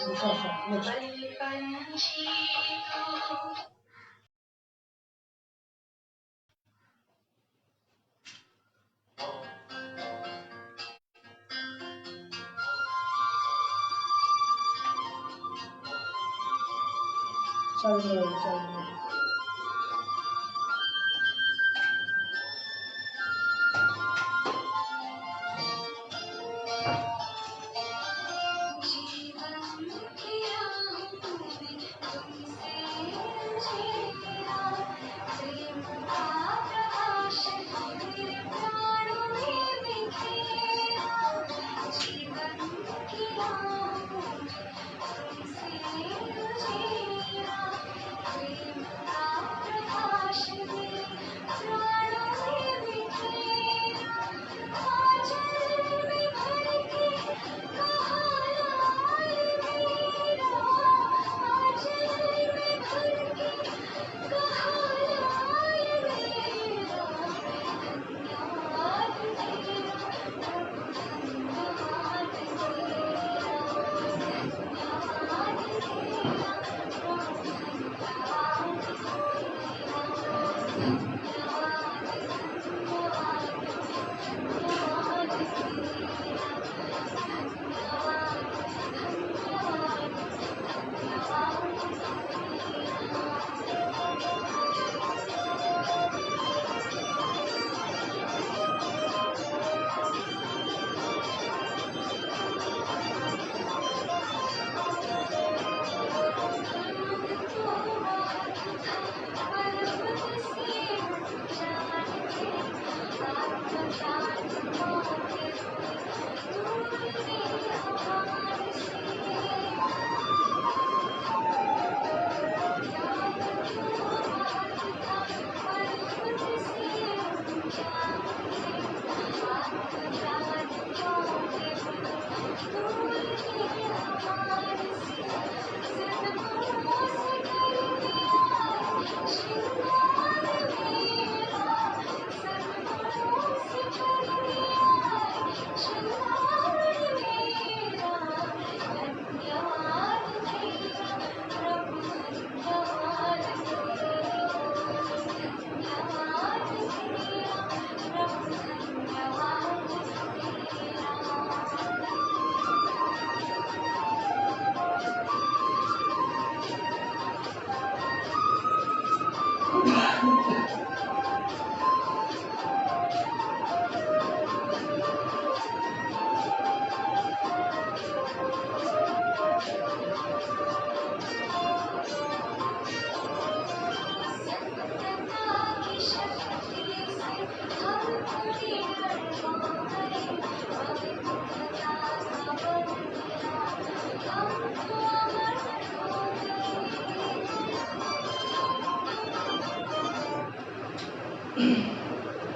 दूसरा song next. चल रहा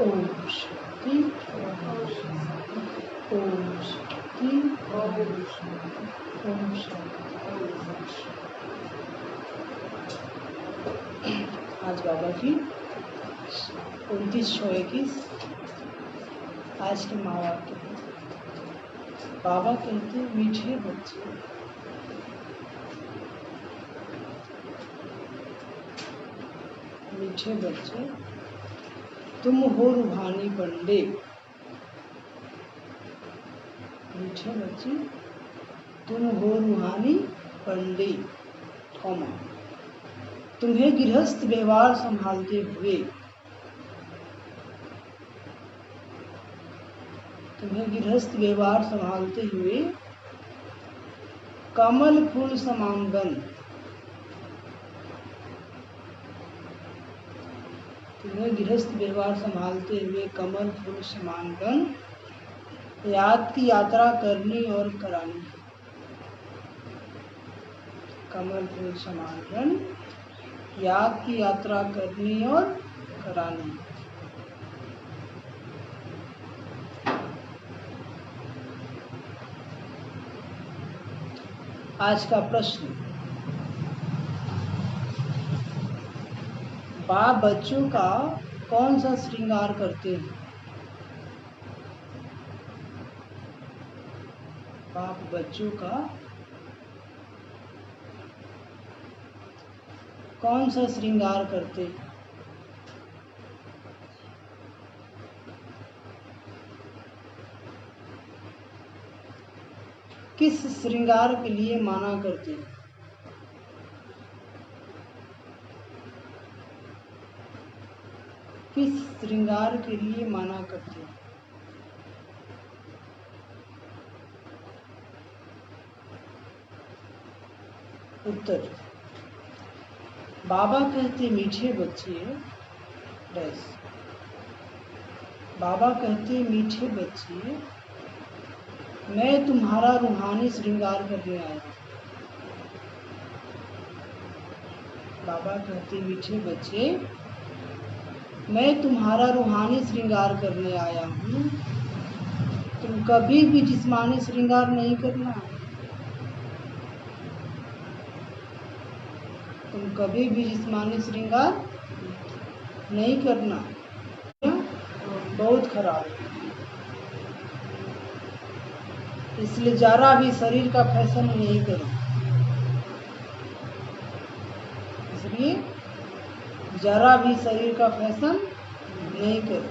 ओम शक्ति ओम शक्ति ओम शक्ति। आज बाबा की 29/21 आज के माँ बाप के हैं। बाबा कहते हैं मीठे बच्चे, मीठे बच्चे तुम हो रूहानी पंडे। मीठे बच्चे तुम हो रूहानी पंडे, तुम्हें गृहस्थ व्यवहार संभालते हुए, तुम्हें गृहस्थ व्यवहार संभालते हुए कमल फूल समांगन, तुम्हें गृहस्थ व्यवहार संभालते हुए कमल फूल समांगन याद की यात्रा करनी और करानी। कमल फूल समांगन याद की यात्रा करनी और करानी। आज का प्रश्न, बाप बच्चों का कौन सा श्रृंगार करते हैं? बाप बच्चों का कौन सा श्रृंगार करते? किस श्रृंगार के लिए माना करते? किस श्रृंगार के लिए माना करते? उत्तर, बाबा कहते मीठे बच्चे डैश। बाबा कहते मीठे बच्चे, मैं तुम्हारा रूहानी श्रृंगार करने आया। बाबा कहते मीठे बच्चे, मैं तुम्हारा रूहानी श्रृंगार करने आया हूँ, तुम कभी भी जिस्मानी श्रृंगार नहीं करना। तुम कभी भी जिस्मानी श्रृंगार नहीं करना, बहुत खराब है। इसलिए जरा भी शरीर का फैशन नहीं करो। इसलिए जरा भी शरीर का फैशन नहीं करो।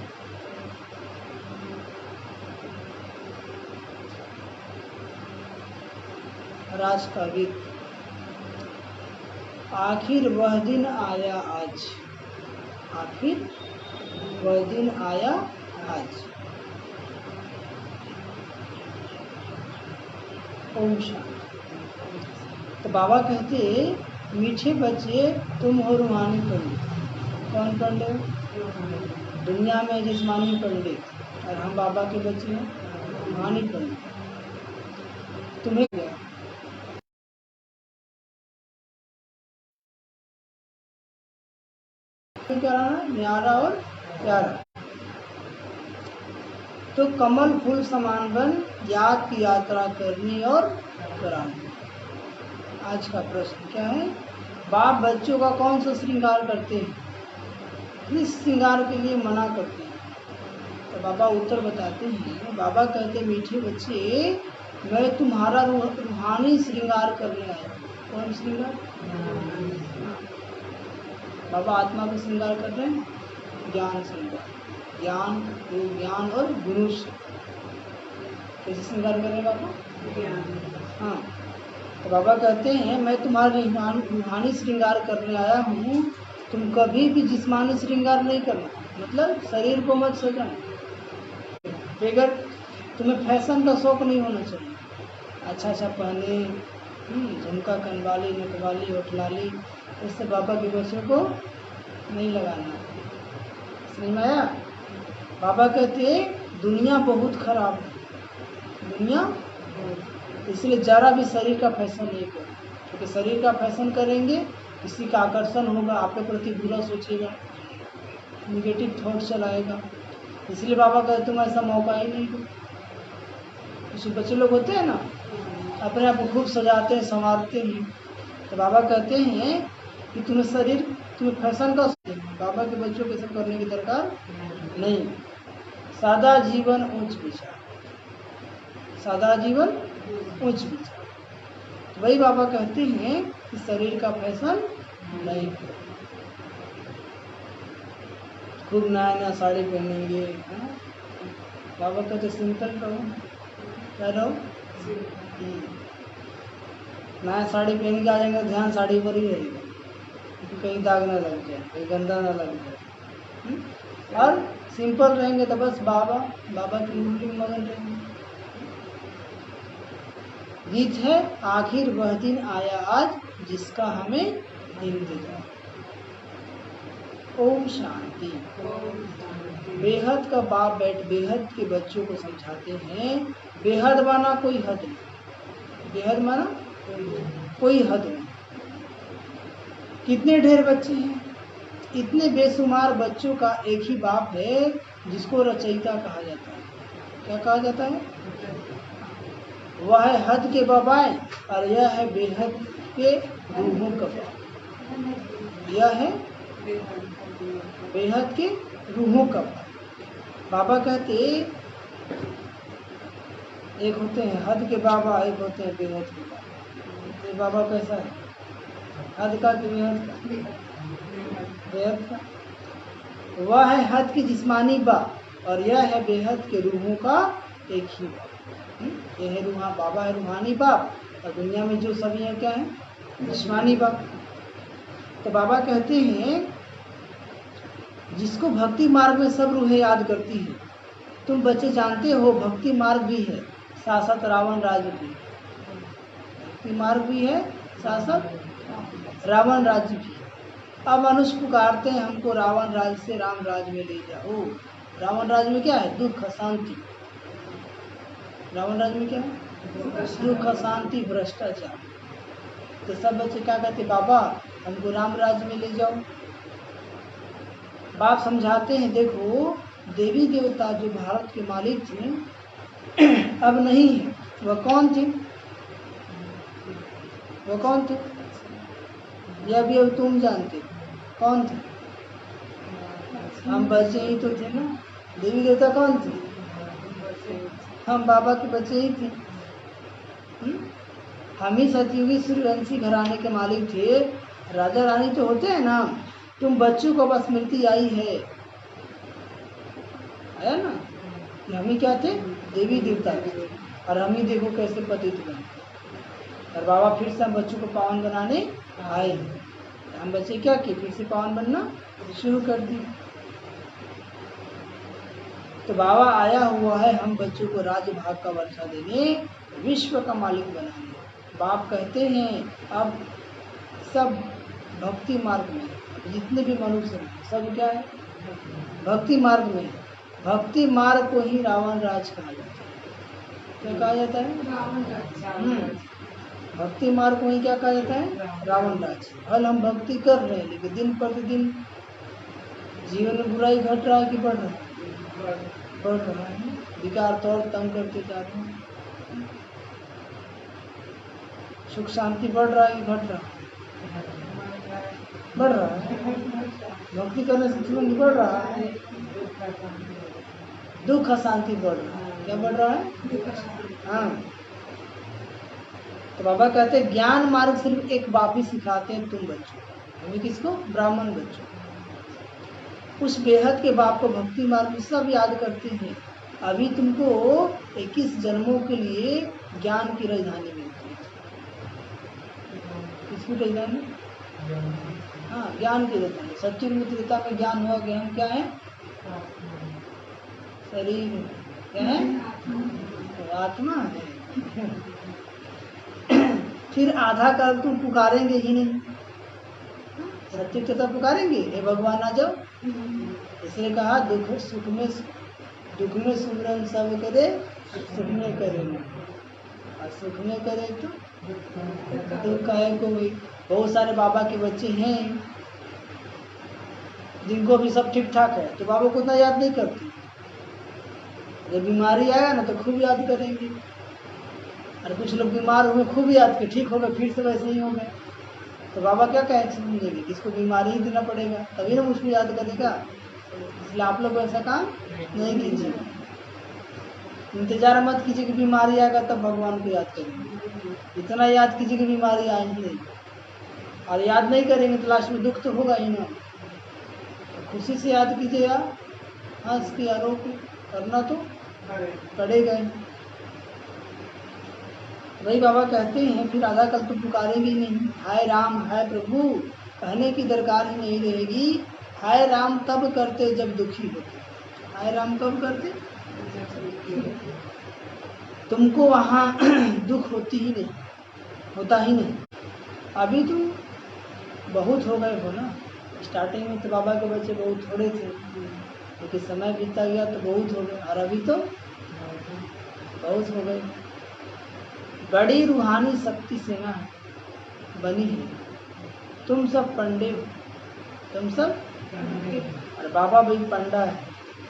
राज का गीत। आखिर वह दिन आया आज, आखिर वह दिन आया आज। ओम शांति। तो बाबा कहते मीठे बच्चे, तुम हो रूहानी पंडित। कौन पंडित? दुनिया में जिस्मानी पंडित, और हम बाबा के बच्चे हैं रूहानी पंडित। तुम्हें कराना न्यारा और प्यारा। तो कमल फूल समान बन याद की यात्रा करनी और करानी। आज का प्रश्न क्या है? बाप बच्चों का कौन सा श्रृंगार करते हैं? किस श्रृंगार के लिए मना करते हैं? तो बाबा उत्तर बताते हैं। बाबा कहते हैं मीठे बच्चे, मैं तुम्हारा रूहानी श्रृंगार करने आया। कौन श्रृंगार? बाबा आत्मा का श्रृंगार कर रहे हैं, ज्ञान श्रृंगार। ज्ञान, ज्ञान और गुरु से कैसे श्रृंगार कर रहे हैं बाबा? हाँ। तो बाबा कहते हैं मैं तुम्हारा रूहानी श्रृंगार करने आया हूँ, तुम कभी भी जिस्मानी श्रृंगार नहीं करना। मतलब शरीर को मत सजाना। बेगर तुम्हें फैशन का शौक नहीं होना चाहिए। अच्छा पहने, झुमका, कनवाली, नटवाली, होठलाली, इससे बाबा के बच्चों को नहीं लगाना। समझ में आया? बाबा कहते दुनिया बहुत खराब है, दुनिया, इसलिए जरा भी शरीर का फैशन नहीं करो। क्योंकि शरीर का फैशन करेंगे, किसी का आकर्षण होगा, आपके प्रति बुरा सोचेगा, निगेटिव थॉट चलाएगा। इसलिए बाबा कहते तुम ऐसा मौका ही नहीं दो। कुछ बच्चे लोग होते हैं ना, अपने आप को खूब सजाते हैं, संवारते हैं। तो बाबा कहते हैं कि तुम्हें फैशन का, बाबा के बच्चों को सब करने की दरकार नहीं। सादा जीवन उच्च विचार, सादा जीवन उच्च विचार। तो वही बाबा कहते हैं कि शरीर का फैशन नहीं करो। खूब नया नया साड़ी पहनेंगे, बाबा कहते सिंपल रहो। क्या रहो? नया साड़ी पहन के आ जाएंगे, ध्यान साड़ी पर ही रहेगा, कहीं दाग ना लग जाए, कहीं गंदा ना लग जाए। और सिंपल रहेंगे तो बस बाबा की मुरली में मगन रहेंगे। गीत है आखिर वह दिन आया आज, जिसका हमें इंतजार। ओम शांति। बेहद का बाप बेहद के बच्चों को समझाते हैं, बेहद माना कोई हद नहीं। बेहद माना कोई हद नहीं। कितने ढेर बच्चे हैं, इतने बेशुमार बच्चों का एक ही बाप है जिसको रचयिता कहा जाता है। क्या कहा जाता है? वह है हद के बाबाएं और यह है बेहद के रूहों का बाप। यह है बेहद के रूहों का बाप। बाबा कहते एक होते हैं हद के बाबा, एक होते हैं बेहद के बाबा। ये बाबा कैसा है? हद का कि बेहद का? बेहद का। वह है हद की जिस्मानी बाप और यह है बेहद के रूहों का एक ही बाप। यह है बाबा है रूहानी बाप और दुनिया में जो सभी है क्या है जिस्मानी बाप। तो बाबा कहते हैं जिसको भक्ति मार्ग में सब रूहें याद करती है। तुम बच्चे जानते हो भक्ति मार्ग भी है साथ साथ रावण राज्य भी। भक्ति मार्ग भी है साथ साथ रावण राज्य भी। अब मनुष्य पुकारते हैं हमको रावण राज्य से राम राज्य में ले जाओ। रावण राज्य में क्या है दुख अशांति। रावण राज्य में क्या है दुख अशांति भ्रष्टाचार। तो सब बच्चे क्या कहते बाबा हमको राम राज्य में ले जाओ। बाप समझाते हैं देखो देवी देवता जो भारत के मालिक थे अब नहीं है। वह कौन थे? वो कौन थे? यह भी अब तुम जानते कौन थे? हम बच्चे ही तो थे ना। देवी देवता कौन थे? हम बाबा के बच्चे ही थे। हम ही सतयुगी सूर्यवंशी घराने के मालिक थे। राजा रानी तो होते हैं ना। तुम बच्चों को बस स्मृति आई है आया ना कि हम ही क्या थे देवी देवता थे और हम ही देखो कैसे पतित बने। और बाबा फिर से हम बच्चों को पावन बनाने आए हैं। हम बच्चे क्या किए फिर से पावन बनना शुरू कर दिए। तो बाबा आया हुआ है हम बच्चों को राज्य भाग का वर्षा देने विश्व का मालिक बनाने। बाप कहते हैं अब सब भक्ति मार्ग में जितने भी मनुष्य हैं सब क्या है भक्ति मार्ग में। भक्ति मार्ग को ही रावण राज कहा जाता है। क्या कहा जाता है? भक्ति मार्ग को ही क्या कहा जाता है रावण राज। हल हम भक्ति कर रहे हैं लेकिन दिन प्रतिदिन जीवन में बुराई घट रहा है कि बढ़ रहा है? बढ़ रहा है। विकार तौर तंग करते जा रहे हैं। सुख शांति बढ़ रहा है कि घट रहा है? बढ़ रहा है। भक्ति करने से तुरंत बढ़ रहा है। दुख अशांति बढ़ रहा है। क्या बढ़ रहा है? हाँ। तो बाबा कहते हैं ज्ञान मार्ग सिर्फ एक बाप ही सिखाते हैं तुम बच्चों को। किसको? ब्राह्मण बच्चों। उस बेहद के बाप को भक्ति मार्ग में सब याद करते हैं। अभी तुमको 21 जन्मों के लिए ज्ञान की राजधानी मिलती है। किसकी राजधानी? हाँ ज्ञान की राजधानी। सच्चिद मित्रता में ज्ञान हुआ कि हम क्या है शरीर क्या है तो आत्मा है। फिर आधा काल तुम पुकारेंगे ही नहीं। सच्चिदता पुकारेंगे हे भगवान आ जाओ। इसलिए कहा दुख में सुमरन सब करे सुख में करे ना और सुख में करे तो दुख काहे को भी। बहुत सारे बाबा के बच्चे हैं जिनको भी सब ठीक ठाक है तो बाबा को उतना याद नहीं करते। जब बीमारी आएगा ना तो खूब याद करेंगे। और कुछ लोग बीमार हुए खूब याद के ठीक हो गए फिर से वैसे ही हो गए। तो बाबा क्या कहे समझेंगे किसको बीमारी ही देना पड़ेगा तभी ना मुझको याद करेगा। इसलिए आप लोग ऐसा काम नहीं कीजिए। इंतजार मत कीजिए कि बीमारी आएगा तब भगवान को याद करेंगे। इतना याद कीजिए कि बीमारी आए ही नहीं। और याद नहीं करेंगे तो लास्ट में दुख तो होगा ही ना। तो खुशी से याद कीजिए यार हंस के आरोप करना तो पड़ेगा ही। वही बाबा कहते हैं फिर आधा कल तो पुकारेंगे ही नहीं। हाय राम हाय प्रभु कहने की दरकार ही नहीं रहेगी। हाय राम तब करते जब दुखी होते। हाय राम कब करते? तुमको वहाँ दुख होती ही नहीं होता ही नहीं। अभी तुम बहुत हो गए हो ना। स्टार्टिंग में तो बाबा के बच्चे बहुत थोड़े थे लेकिन समय बीतता गया तो बहुत हो गए और अभी तो बहुत हो गए। बड़ी रूहानी शक्ति सेना बनी है। तुम सब पंडे हो। तुम सब और बाबा भी पंडा है।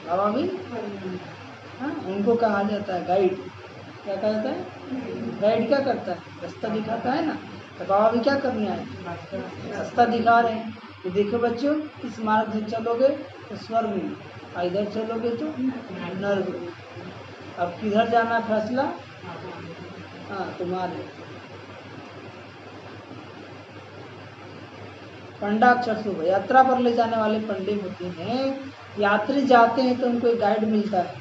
बाबा भी हाँ उनको कहा जाता है गाइड। क्या कहा जाता है? गाइड क्या करता है? रास्ता दिखाता है ना। तो बाबा भी क्या करने आए? रास्ता दिखा रहे हैं। तो देखो बच्चों इस मार्ग से चलोगे तो स्वर्ग में और इधर चलोगे तो नर्क में। अब किधर जाना फैसला हाँ तुम्हारे। पंडाक्षर शुभ, यात्रा पर ले जाने वाले पंडित होते हैं। यात्री जाते हैं तो उनको एक गाइड मिलता है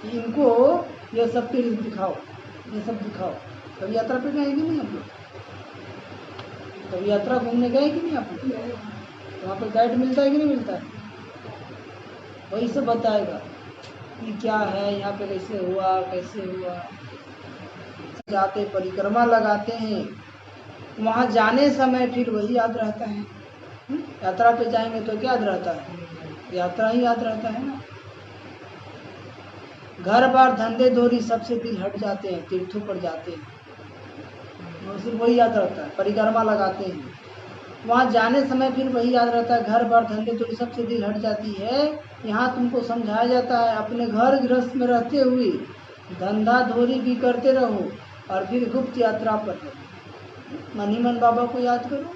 कि इनको ये सब तीर्थ दिखाओ, ये सब दिखाओ। कभी यात्रा पे गए कि नहीं आप लोग? कभी यात्रा घूमने गए कि नहीं आप लोग? तो वहाँ पे गाइड मिलता है कि नहीं मिलता है? वही सब बताएगा कि क्या है यहाँ पे, कैसे हुआ कैसे हुआ। जाते परिक्रमा लगाते हैं, वहाँ जाने समय फिर वही याद रहता है। यात्रा पे जाएंगे तो क्या याद रहता है? यात्रा ही याद रहता है ना। घर बार धंधे धोरी सबसे दिल हट जाते हैं, तीर्थों पर जाते हैं, सिर्फ वही याद रहता है। परिक्रमा लगाते हैं, वहाँ जाने समय फिर वही याद रहता है। घर बार धंधे धोरी सबसे दिल हट जाती है। यहाँ तुमको समझाया जाता है अपने घर गृहस्थ में रहते हुए धंधा धोरी भी करते रहो और फिर गुप्त यात्रा पर रहो। मन ही मन बाबा को याद करो।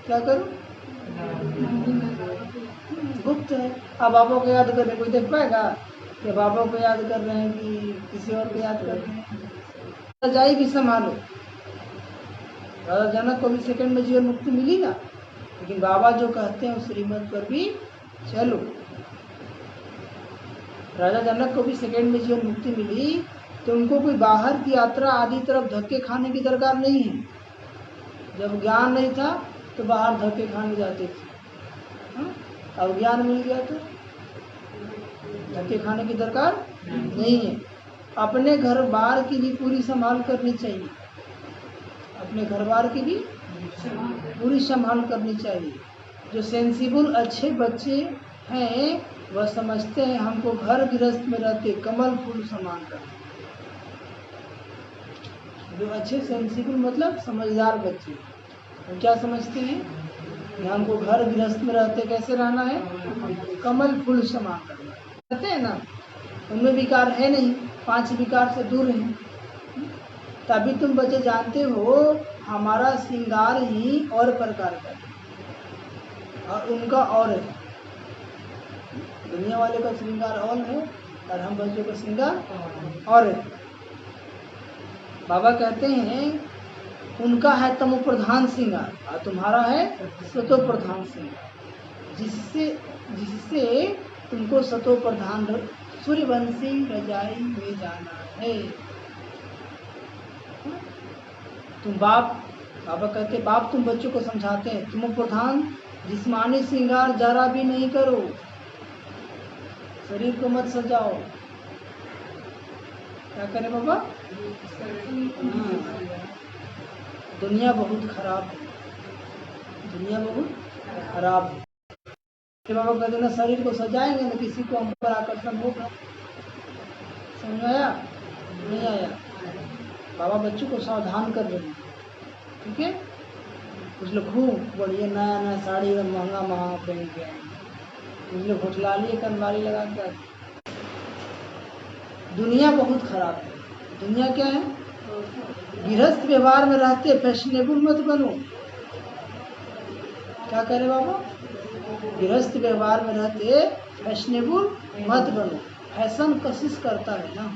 क्या करो? गुप्त है। अब बाबा को याद कर रहे, कोई देख पाएगा कि बाबा को याद कर रहे हैं कि किसी और को याद कर रहे हैं? सजाई भी संभालो। राजा जनक को भी सेकंड में जीवन मुक्ति मिली ना, लेकिन बाबा जो कहते हैं उस श्रीमत पर भी चलो। राजा जनक को भी सेकंड में जीवन मुक्ति मिली तो उनको कोई बाहर की यात्रा आदि तरफ धक्के खाने की दरकार नहीं है। जब ज्ञान नहीं था तो बाहर धक्के खाने जाते थे, अब ज्ञान मिल गया तो धक्के खाने की दरकार नहीं है। अपने घर बार की भी पूरी संभाल करनी चाहिए। अपने घर बार की भी पूरी संभाल करनी चाहिए। जो सेंसिबल अच्छे बच्चे हैं वह समझते हैं हमको घर गृहस्थ में रहते कमल फूल समान करना। जो अच्छे सेंसिबल मतलब समझदार बच्चे, वो क्या समझते हैं कि हमको घर गृहस्थ में रहते कैसे रहना है? कमल फूल समान करना। कहते हैं ना, उनमें विकार है नहीं, 5 विकार से दूर हैं। तभी तुम बच्चे जानते हो हमारा श्रृंगार ही और प्रकार का है और उनका और है। दुनिया वाले का श्रृंगार और है और हम बच्चों का श्रृंगार और है। बाबा कहते हैं उनका है तमो प्रधान श्रृंगार और तुम्हारा है सतो प्रधान श्रृंगार, जिससे तुमको सतो प्रधान सूर्यवंशी रजाई में जाना है। तुम बाबा कहते बाप तुम बच्चों को समझाते हैं तुम प्रधान जिस्मानी श्रृंगार जरा भी नहीं करो, शरीर को मत सजाओ। क्या करें बाबा? दुनिया बहुत खराब है, दुनिया बहुत खराब है। बाबा कहते ना शरीर को सजाएंगे ना किसी को हम पर आकर्षण होगा। समझ आया? नहीं आया? बाबा बच्चों को सावधान कर रहे हैं, ठीक है? कुछ लोग खूब बढ़िया नया नया साड़ी एकदम महंगा महंगा पहन के आए, कुछ लोग होटला लिए कनवारी लगा कर। दुनिया बहुत खराब है। दुनिया क्या है? गृहस्थ व्यवहार में रहते फैशनेबल मत बनो। क्या करे बाबा? गृहस्थ व्यवहार में रहते फैशनेबल मत बनो। फैशन कोशिश करता है ना,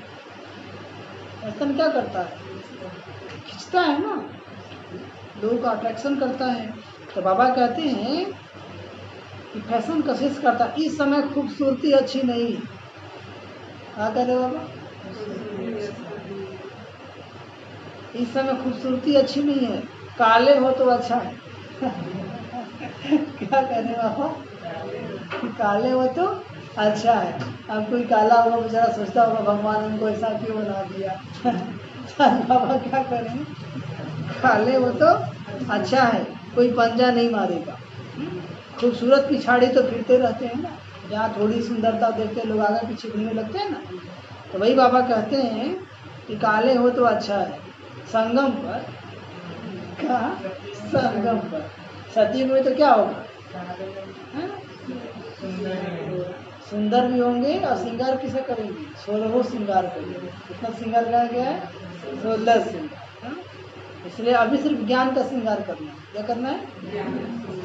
फैशन क्या करता है? खींचता है ना, लोगों का अट्रैक्शन करता है। तो बाबा कहते हैं कि फैशन कोशिश करता है। इस समय खूबसूरती अच्छी नहीं है। क्या कह रहे बाबा? इस समय खूबसूरती अच्छी नहीं है, काले हो तो अच्छा है। क्या कह रहे बाबा? काले हो तो अच्छा है। अब कोई काला होगा बेचारा सोचता होगा भगवान उनको ऐसा क्यों बना दिया। बाबा क्या करें? काले हो तो अच्छा है, कोई पंजा नहीं मारेगा। खूबसूरत पिछाड़ी तो फिरते रहते हैं ना, जहाँ थोड़ी सुंदरता देखते लोग आगे पीछे घूमने लगते हैं ना। तो वही बाबा कहते हैं कि काले हो तो अच्छा है। संगम पर कहा? संगम पर सतयुग में तो क्या होगा? सुंदर भी होंगे और श्रृंगार किसे करेंगे? 16 श्रृंगार करेंगे। कितना श्रृंगार कहा गया है? 16 श्रृंगार। इसलिए अभी सिर्फ ज्ञान का श्रृंगार करना है। क्या करना है?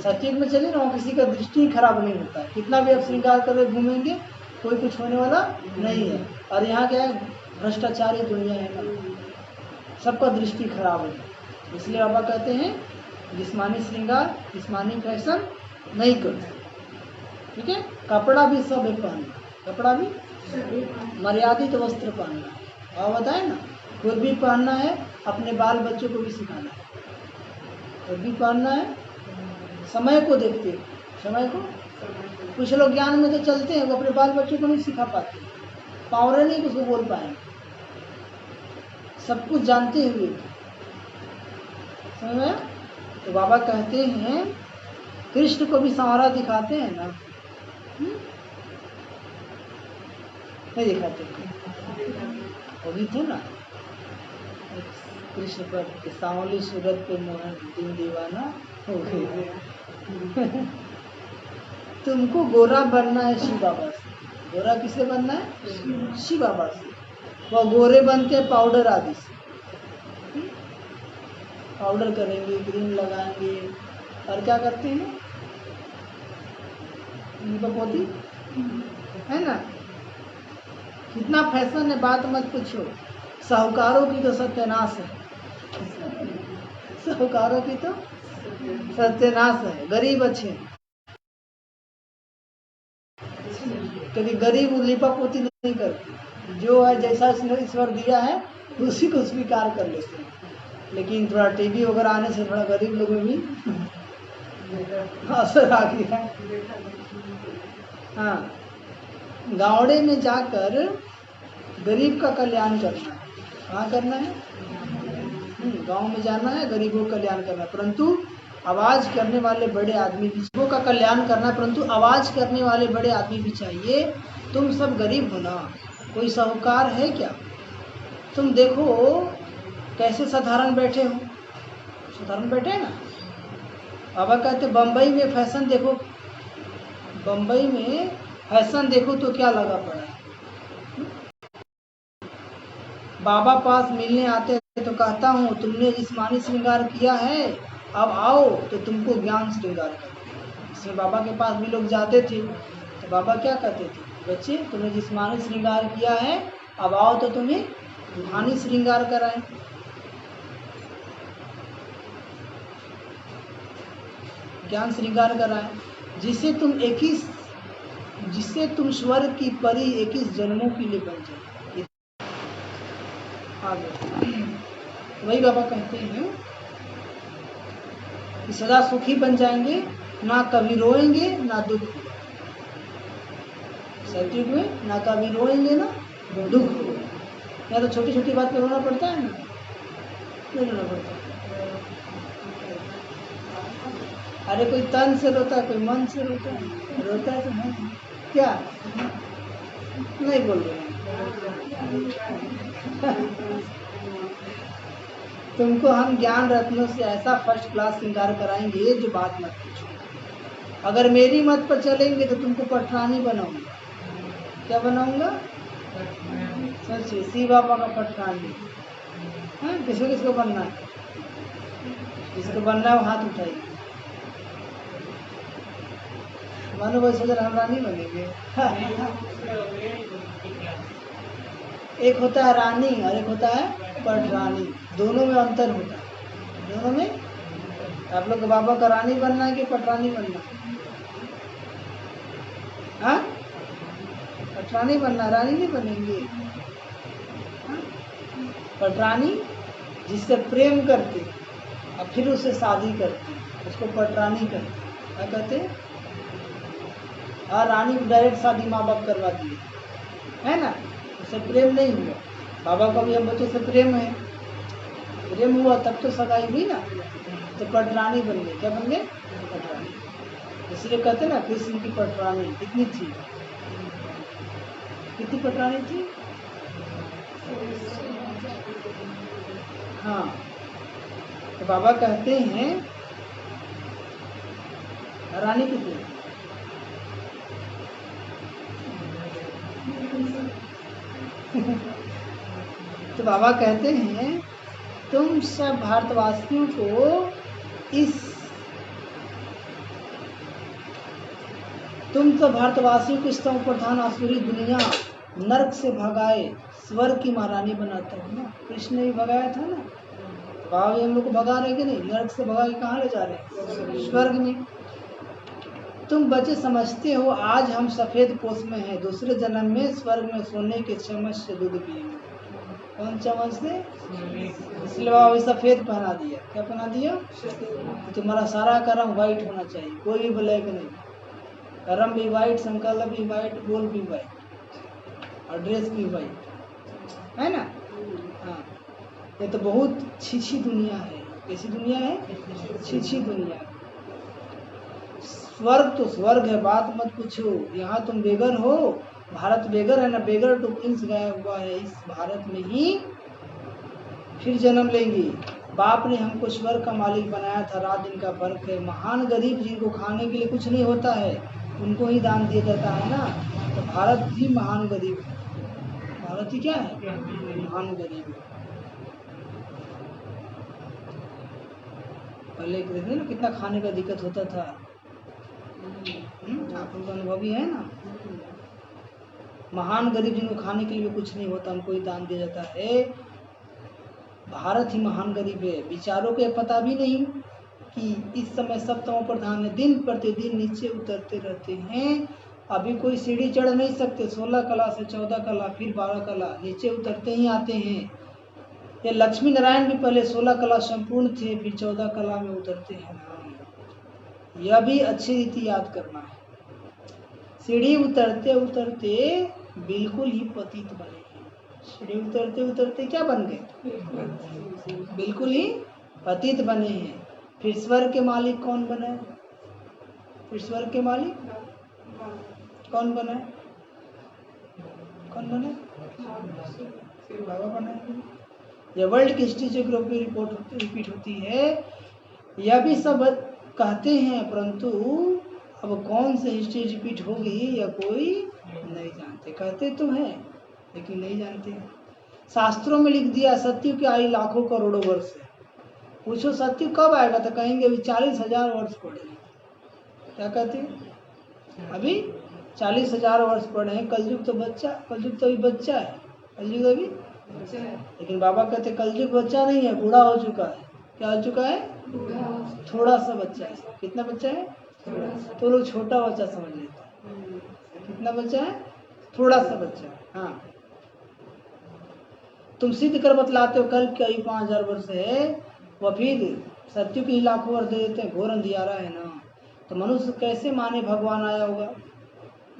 सतयुग में चले ना, किसी का दृष्टि खराब नहीं होता है। कितना भी आप श्रृंगार कर घूमेंगे कोई कुछ होने वाला नहीं है। और यहाँ क्या है? भ्रष्टाचारी दुनिया है ना, सबका दृष्टि खराब है। इसलिए बाबा कहते हैं जिस्मानी श्रृंगार, जिस्मानी फैशन नहीं करना, ठीक है। कपड़ा भी सब है पहनना, कपड़ा भी मर्यादित वस्त्र पहनना, और बताए ना, खुद भी पहनना है, अपने बाल बच्चों को भी सिखाना है, खुद भी पहनना है, समय को देखते, समय को। कुछ लोग ज्ञान में तो चलते हैं, वो अपने बाल बच्चों को नहीं सिखा पाते, पावरे नहीं उसको बोल पाए, सब कुछ जानते हुए, समझ में। तो बाबा कहते हैं कृष्ण को भी संवारा दिखाते हैं ना, नहीं दिखाते, वो भी थे ना, कृष्ण पर सांवली सूरत पे मोहन दिन दीवाना हो गया। तुमको गोरा बनना है शिव बाबा से, गोरा किसे बनना है? शिव बाबा से। वो गोरे बनते हैं पाउडर आदि से, पाउडर करेंगे, क्रीम लगाएंगे, और क्या करते हैं, पोती है ना, कितना फैशन है, बात मत पूछो। साहूकारों की तो सत्यानाश है, साहूकारों की तो सत्यानाश है, गरीब अच्छे, क्योंकि गरीब लिपा पोती नहीं करते, जो है जैसा इसने ईश्वर दिया है उसी को स्वीकार कर लेते हैं। लेकिन थोड़ा टीवी वगैरह आने से थोड़ा गरीब लोगों में भी असर आ गया। हाँ, गावड़े में जाकर गरीब का कल्याण करना है, कहाँ करना है? गांव में जाना है, गरीबों का कल्याण करना है, परंतु आवाज करने वाले बड़े आदमी भी, गरीबों का कल्याण करना है, परंतु आवाज करने वाले बड़े आदमी भी चाहिए। तुम सब गरीब हो ना, कोई साहूकार है क्या? तुम देखो कैसे साधारण बैठे हो, साधारण बैठे हैं ना। बाबा कहते बम्बई में फैशन देखो, बम्बई में फैशन देखो तो क्या लगा पड़ा है। बाबा पास मिलने आते तो कहता हूँ तुमने जिस्मानी श्रृंगार किया है, अब आओ तो तुमको ज्ञान श्रृंगार कर। इसमें बाबा के पास भी लोग जाते थे तो बाबा क्या कहते थे, बच्चे तुमने जिस्मानी श्रृंगार किया है, अब आओ तो तुम्हें रूहानी श्रृंगार कराएं। ज्ञान श्रृंगार कराएं, जिससे तुम स्वर्ग की परी 21 जन्मों के लिए बन जाए। आगे वही बाबा कहते हैं कि सदा सुखी बन जाएंगे, ना कभी रोएंगे ना दुख होगा। सत्युग में ना कभी रोएंगे ना दुख होगा। या तो छोटी छोटी बात पे रोना पड़ता है ना, क्यों रोना पड़ता है? अरे कोई तन से रोता है, कोई मन से रोता है, रोता है तो नहीं क्या, नहीं बोल रहे तुमको हम ज्ञान रत्नों से ऐसा फर्स्ट क्लास श्रृंगार कराएंगे जो बात मत पूछो। अगर मेरी मत पर चलेंगे तो तुमको पटरानी बनाऊंगा। क्या बनाऊंगा? सोचिए, शिव बाबा का पटरानी। किसको किसको बनना है? जिसको बनना है वो हाथ उठाइए। मानो वैसे अगर हम रानी बनेंगे। एक होता है रानी और एक होता है पटरानी, दोनों में अंतर होता है। दोनों में आप लोग बाबा का रानी बनना है कि पटरानी बनना है? हाँ, पटरानी बनना, रानी नहीं बनेंगे। पटरानी जिससे प्रेम करते और फिर उससे शादी करते, उसको पटरानी करते। क्या कहते? और रानी को डायरेक्ट शादी माँ बाप करवा दिए, है ना, उससे प्रेम नहीं हुआ। बाबा का भी हम बच्चों से प्रेम है, प्रेम हुआ तब तो सगाई हुई ना, तो पटरानी बन गई। क्या बन गए? पटरानी। इसलिए कहते ना कृष्ण की पटरानी कितनी थी, कितनी पटरानी थी? हाँ, तो बाबा कहते हैं रानी कितनी? तो बाबा कहते हैं तुम सब भारतवासियों को तुम तो भारतवासियों को इस प्रधान आसुरी दुनिया नरक से भगाए स्वर्ग की महारानी बनाता हो ना। कृष्ण ने भी भगाया था ना, बाबा भी हम लोग को भगा रहे कि नहीं, नरक से भगा के कहाँ ले जा रहे हैं, स्वर्ग में। तुम बच्चे समझते हो आज हम सफेद पोष में हैं, दूसरे जन्म में स्वर्ग में सोने के चम्मच से दूध पिएंगे। कौन चम्मच से? इसलिए बाबा भी सफेद पहना दिया। क्या पहना दिया? तुम्हारा सारा का रंग व्हाइट होना चाहिए, कोई भी ब्लैक नहीं। करम भी व्हाइट, संकल्प भी व्हाइट, बोल भी व्हाइट और ड्रेस भी व्हाइट, है ना। हाँ, ये तो बहुत छी दुनिया है। कैसी दुनिया है? छी दुनिया। स्वर्ग तो स्वर्ग है, बात मत पूछो। यहाँ तुम बेगर हो, भारत बेगर है ना, बेगर टू प्रिंस गया हुआ है। इस भारत में ही फिर जन्म लेंगे। बाप ने हमको स्वर्ग का मालिक बनाया था, रात दिन का फर्क है। महान गरीब जिनको खाने के लिए कुछ नहीं होता है, उनको ही दान दिया जाता है ना। तो भारत ही महान गरीब है। भारत ही क्या है? महान गरीब है। पहले देखते ना कितना खाने का दिक्कत होता था। आप उनका अनुभव ही है ना। महान गरीब जिनको खाने के लिए भी कुछ नहीं होता, उनको ही दान दिया जाता है। भारत ही महान गरीब है। विचारों को पता भी नहीं कि इस समय सब तमो प्रधान है, दिन प्रतिदिन नीचे उतरते रहते हैं। अभी कोई सीढ़ी चढ़ नहीं सकते, 16 कला से 14 कला फिर 12 कला, नीचे उतरते ही आते हैं। ये लक्ष्मी नारायण भी पहले 16 कला संपूर्ण थे, फिर 14 कला में उतरते हैं। यह भी अच्छी रीति याद करना है। सीढ़ी उतरते उतरते बिल्कुल ही पतित बने हैं। सीढ़ी उतरते उतरते क्या बन गए? बिल्कुल ही पतित बने हैं। फिर स्वर्ग के मालिक कौन बने? फिर स्वर्ग के मालिक कौन बने? कौन बने? बाबा बने। यह वर्ल्ड की हिस्ट्री से रिपीट होती है। यह भी सब कहते हैं, परंतु अब कौन से हिस्ट्री रिपीट होगी या कोई नहीं जानते। कहते तो हैं लेकिन नहीं जानते। शास्त्रों में लिख दिया सत्य की आयु लाखों करोड़ों वर्ष है। पूछो सत्य कब आएगा तो कहेंगे अभी 40,000 वर्ष पड़े। क्या कहते हैं? अभी 40,000 वर्ष पड़े हैं। कलयुग तो अभी बच्चा है। कलयुग अभी, लेकिन बाबा कहते कलयुग बच्चा नहीं है, बूढ़ा हो चुका है। क्या हो चुका है? थोड़ा सा बच्चा है। कितना बच्चा है? तो लोग छोटा बच्चा समझ लेते हैं। कितना बच्चा है? थोड़ा सा बच्चा। हाँ, तुम सिद्ध कर बतलाते हो कल की आयु 5,000 वर्ष है, वह फिर सत्य की लाखों वर्ष दे देते हैं। घोर अंधियारा है ना, तो मनुष्य कैसे माने भगवान आया होगा?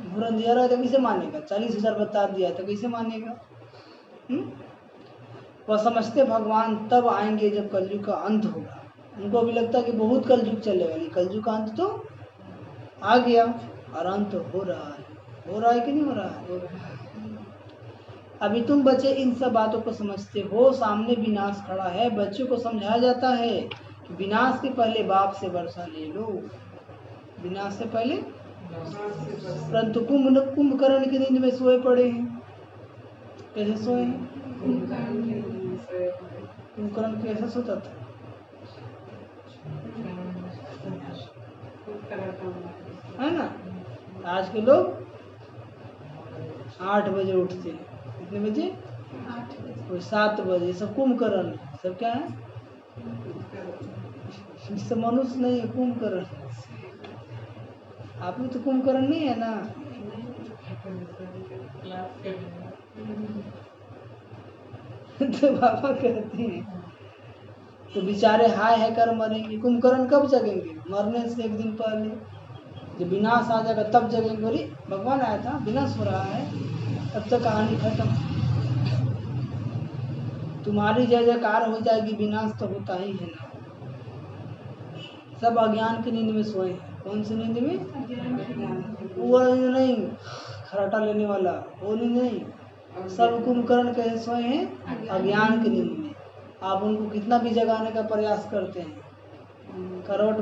घोर अंधियारा है तो कैसे मानेगा? 40,000 बता दिया तो कैसे मानेगा? वह समझते भगवान तब आएंगे जब कलयुग का अंत होगा। उनको अभी लगता है कि बहुत कलयुग चलेगा, कलयुग का अंत तो आ गया और अंत हो रहा है। हो रहा है कि नहीं हो रहा है? हो रहा है। अभी तुम बच्चे इन सब बातों को समझते हो। सामने विनाश खड़ा है। बच्चों को समझाया जाता है कि विनाश के पहले बाप से वर्षा ले लो। विनाश से पहले, परंतु कुंभकर्ण की नींद में सोए पड़े हैं। कैसे सोए हैं? कुंभकर्ण कैसे सोता था? है ना। आज के लोग 8 बजे उठते हैं। कितने बजे? 8 बजे। कोई 7 बजे। सब कुंभकर्ण। सब क्या है? सब मनुष्य नहीं है, कुंभकर्ण। आप भी तो कुंभकर्ण नहीं है ना। तो बाबा कहते हैं तो बेचारे हाय है कर मरेंगे। कुंभकर्ण कब जगेंगे? मरने से एक दिन पहले। जब विनाश आ जाएगा तब जगेंगे। बोली भगवान आया था, विनाश हो रहा है, तब तक कहानी खत्म। तुम्हारी जय जयकार हो जाएगी, विनाश तो होता ही है ना। सब अज्ञान की नींद में सोए हैं। कौन सी नींद में? वो नहीं खराटा लेने वाला, वो नींद नहीं। सब कुंभकर्ण कैसे सोए हैं? अज्ञान की नींद में। आप उनको कितना भी जगाने का प्रयास करते हैं, करवट